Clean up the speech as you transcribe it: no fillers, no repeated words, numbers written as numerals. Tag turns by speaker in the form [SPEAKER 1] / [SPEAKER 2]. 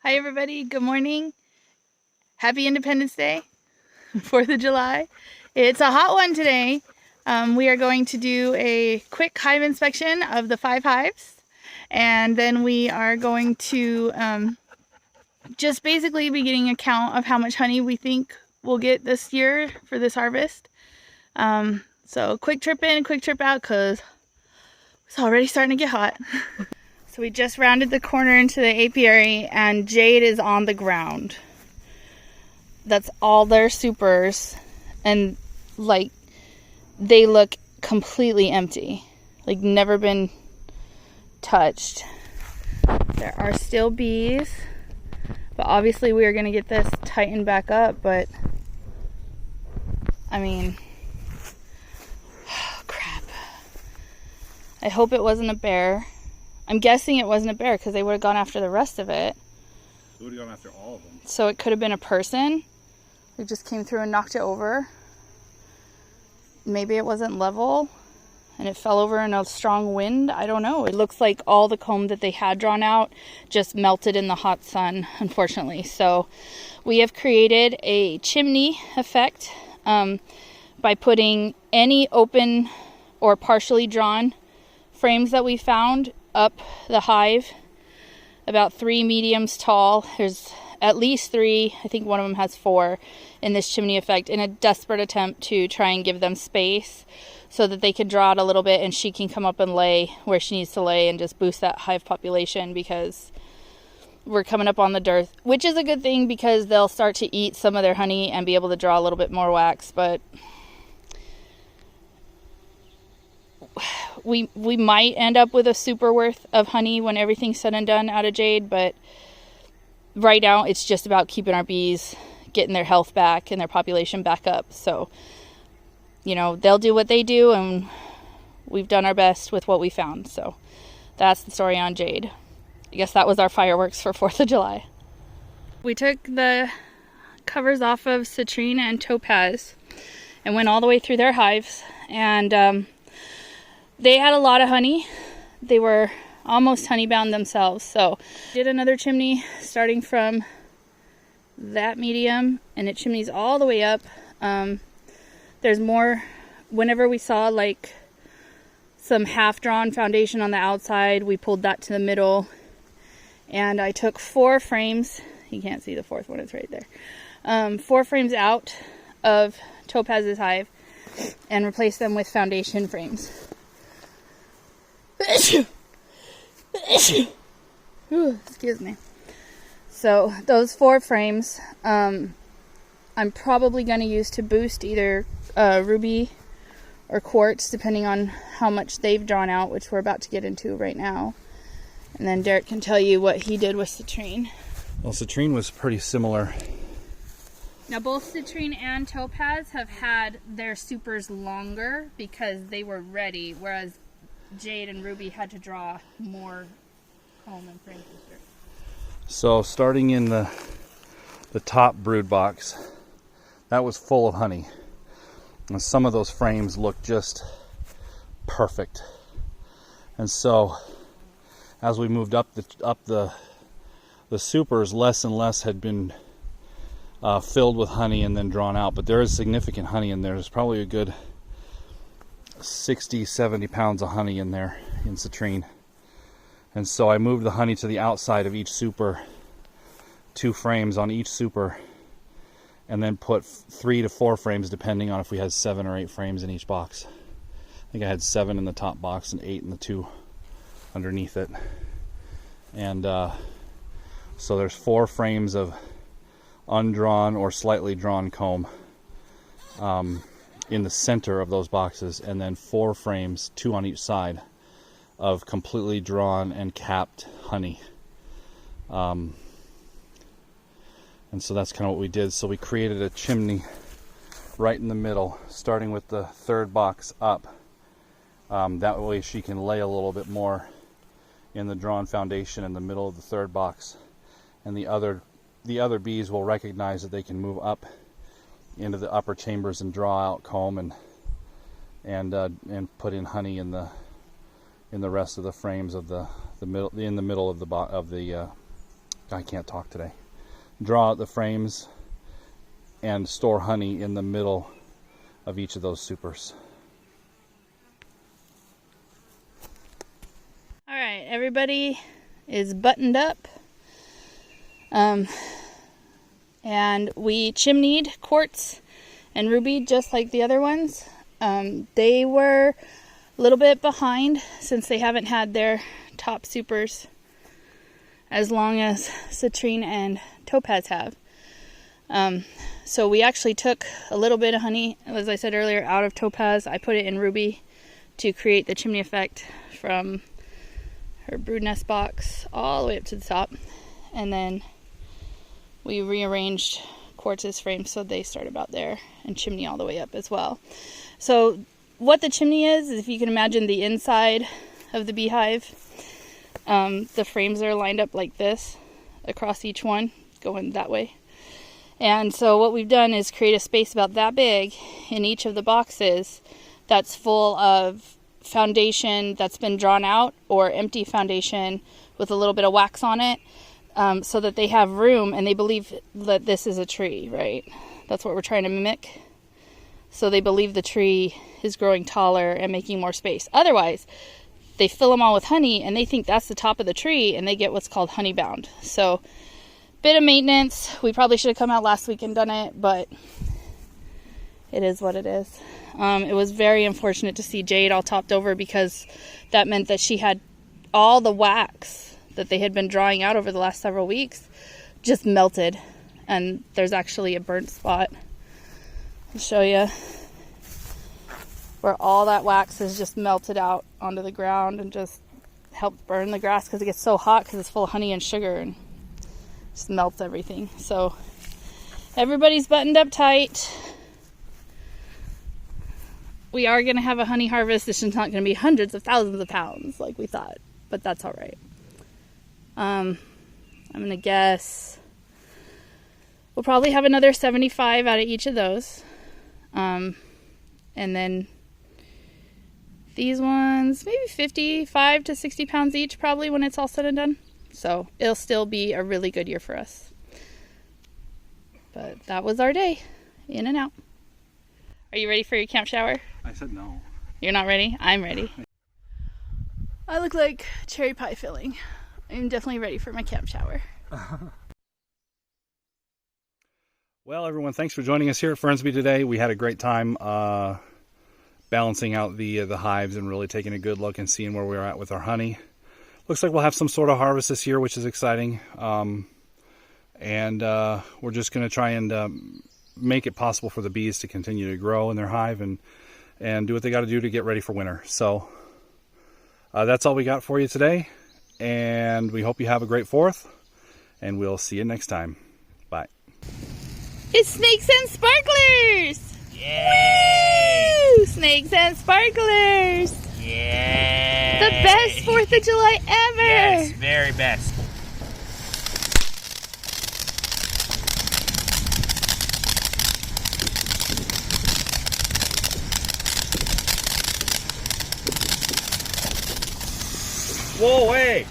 [SPEAKER 1] Hi everybody, good morning. Happy Independence Day, 4th of July. It's a hot one today. We are going to do a quick hive inspection of the 5 hives. And then we are going to just basically be getting a count of how much honey we think we'll get this year for this harvest. So quick trip in, quick trip out, because it's already starting to get hot. So we just rounded the corner into the apiary and Jade is on the ground. That's all their supers, and like they look completely empty, like never been touched. There are still bees, but obviously we are going to get this tightened back up, but I mean, oh, crap. I hope it wasn't a bear. I'm guessing it wasn't a bear because they would have gone after the rest of it.
[SPEAKER 2] They would have gone after all of them.
[SPEAKER 1] So it could have been a person who just came through and knocked it over. Maybe it wasn't level and it fell over in a strong wind. I don't know. It looks like all the comb that they had drawn out just melted in the hot sun, unfortunately. So we have created a chimney effect by putting any open or partially drawn frames that we found up the hive, about 3 mediums tall. There's at least 3, I think one of them has 4 in this chimney effect, in a desperate attempt to try and give them space so that they could draw out a little bit and she can come up and lay where she needs to lay and just boost that hive population, because we're coming up on the dearth, which is a good thing because they'll start to eat some of their honey and be able to draw a little bit more wax. But we might end up with a super worth of honey when everything's said and done out of Jade, but right now it's just about keeping our bees, getting their health back and their population back up. So, you know, they'll do what they do and we've done our best with what we found. So that's the story on Jade. I guess that was our fireworks for 4th of July. We took the covers off of Citrine and Topaz and went all the way through their hives, and they had a lot of honey. They were almost honey bound themselves. So did another chimney starting from that medium, and it chimneys all the way up. There's more. Whenever we saw like some half drawn foundation on the outside, we pulled that to the middle, and I took 4 frames. You can't see the 4th one, it's right there. 4 frames out of Topaz's hive and replaced them with foundation frames. Excuse me. So those 4 frames I'm probably going to use to boost either ruby or quartz, depending on how much they've drawn out, which we're about to get into right now. And then Derek can tell you what he did with Citrine.
[SPEAKER 2] Well, Citrine was pretty similar.
[SPEAKER 1] Now both Citrine and Topaz have had their supers longer because they were ready, whereas Jade and Ruby had to draw more comb and frame booster.
[SPEAKER 2] So starting in the top brood box, that was full of honey. And some of those frames looked just perfect. And so as we moved up the supers, less and less had been filled with honey and then drawn out. But there is significant honey in there. There's probably a good 60-70 pounds of honey in there in Citrine. And so I moved the honey to the outside of each super, 2 frames on each super, and then put 3 to 4 frames depending on if we had 7 or 8 frames in each box. I think I had 7 in the top box and 8 in the 2 underneath it. And so there's 4 frames of undrawn or slightly drawn comb in the center of those boxes, and then 4 frames, 2 on each side, of completely drawn and capped honey. And so that's kind of what we did. So we created a chimney right in the middle, starting with the 3rd box up. That way she can lay a little bit more in the drawn foundation in the middle of the 3rd box, and the other bees will recognize that they can move up into the upper chambers and draw out comb and put in honey in the rest of the frames of the middle, in the middle of the I can't talk today. Draw out the frames and store honey in the middle of each of those supers.
[SPEAKER 1] All right, everybody is buttoned up. And we chimneyed Quartz and Ruby just like the other ones. They were a little bit behind since they haven't had their top supers as long as Citrine and Topaz have. So we actually took a little bit of honey, as I said earlier, out of Topaz. I put it in Ruby to create the chimney effect from her brood nest box all the way up to the top. And then we rearranged Quartz's frames so they start about there and chimney all the way up as well. So what the chimney is if you can imagine the inside of the beehive, the frames are lined up like this across each one, going that way. And so what we've done is create a space about that big in each of the boxes that's full of foundation that's been drawn out or empty foundation with a little bit of wax on it, so that they have room and they believe that this is a tree, right? That's what we're trying to mimic. So they believe the tree is growing taller and making more space. Otherwise, they fill them all with honey and they think that's the top of the tree and they get what's called honey bound. So bit of maintenance. We probably should have come out last week and done it, but it is what it is. It was very unfortunate to see Jade all topped over because that meant that she had all the wax that they had been drawing out over the last several weeks just melted, and there's actually a burnt spot. I'll show you where all that wax is just melted out onto the ground and just helped burn the grass because it gets so hot because it's full of honey and sugar and just melts everything. So everybody's buttoned up tight. We are going to have a honey harvest. This is not going to be hundreds of thousands of pounds like we thought, but that's all right. I'm going to guess we'll probably have another 75 out of each of those. And then these ones, maybe 55 to 60 pounds each probably when it's all said and done. So it'll still be a really good year for us. But that was our day, in and out. Are you ready for your camp shower?
[SPEAKER 2] I said no.
[SPEAKER 1] You're not ready? I'm ready. I look like cherry pie filling. I'm definitely ready for my camp shower.
[SPEAKER 2] Well, everyone, thanks for joining us here at Fernsby today. We had a great time balancing out the hives and really taking a good look and seeing where we're at with our honey. Looks like we'll have some sort of harvest this year, which is exciting. And we're just going to try and make it possible for the bees to continue to grow in their hive and do what they got to do to get ready for winter. So that's all we got for you today. And we hope you have a great 4th. And we'll see you next time. Bye.
[SPEAKER 1] It's Snakes and Sparklers!
[SPEAKER 3] Yay!
[SPEAKER 1] Woo! Snakes and Sparklers!
[SPEAKER 3] Yay!
[SPEAKER 1] The best 4th of July ever!
[SPEAKER 3] Yes, very best.
[SPEAKER 2] Whoa, hey!